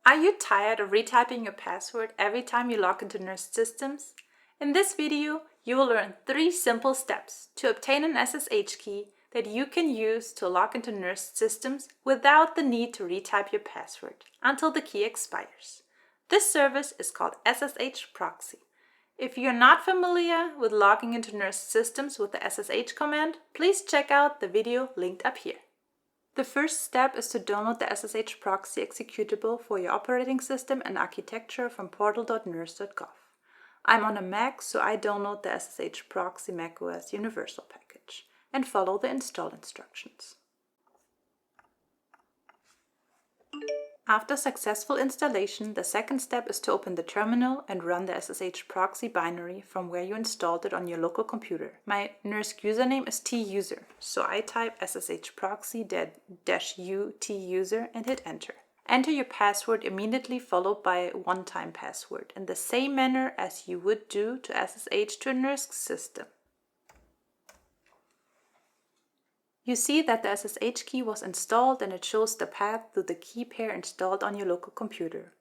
Are you tired of retyping your password every time you log into NERSC systems? In this video, you will learn 3 simple steps to obtain an SSH key that you can use to log into NERSC systems without the need to retype your password until the key expires. This service is called sshproxy. If you're not familiar with logging into NERSC systems with the SSH command, please check out the video linked up here. The first step is to download the sshproxy executable for your operating system and architecture from portal.nersc.gov. I'm on a Mac, so I download the sshproxy macOS Universal package and follow the install instructions. After successful installation, the second step is to open the terminal and run the sshproxy binary from where you installed it on your local computer. My NERSC username is tuser, so I type sshproxy-u tuser and hit enter. Enter your password immediately followed by a one-time password in the same manner as you would do to SSH to a NERSC system. You see that the SSH key was installed and it shows the path to the key pair installed on your local computer.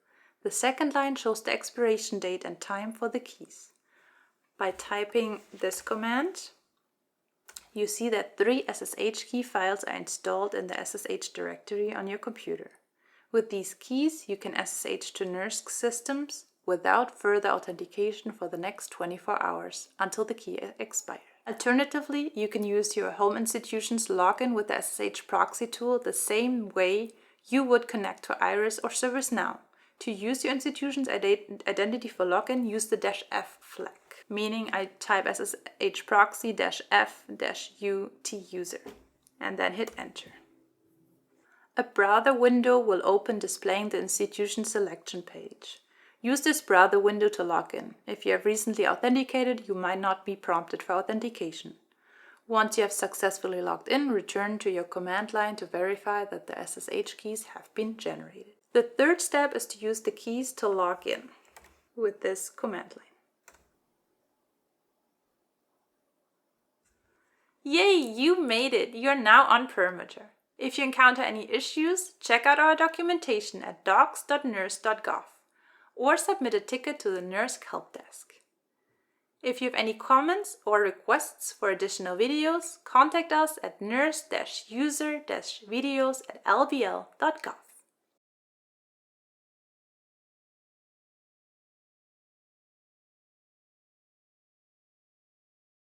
The second line shows the expiration date and time for the keys. By typing this command, you see that 3 SSH key files are installed in the SSH directory on your computer. With these keys, you can SSH to NERSC systems without further authentication for the next 24 hours until the key expires. Alternatively, you can use your home institution's login with the sshproxy tool the same way you would connect to Iris or ServiceNow. To use your institution's identity for login, use the -f flag, meaning I type sshproxy-f-u tuser and then hit enter. A browser window will open displaying the institution selection page. Use this browser window to log in. If you have recently authenticated, you might not be prompted for authentication. Once you have successfully logged in, return to your command line to verify that the SSH keys have been generated. The third step is to use the keys to log in with this command line. Yay, you made it! You're now on Perlmutter. If you encounter any issues, check out our documentation at docs.nersc.gov. or submit a ticket to the NERSC help desk. If you have any comments or requests for additional videos, contact us at nersc-user-videos@lbl.gov.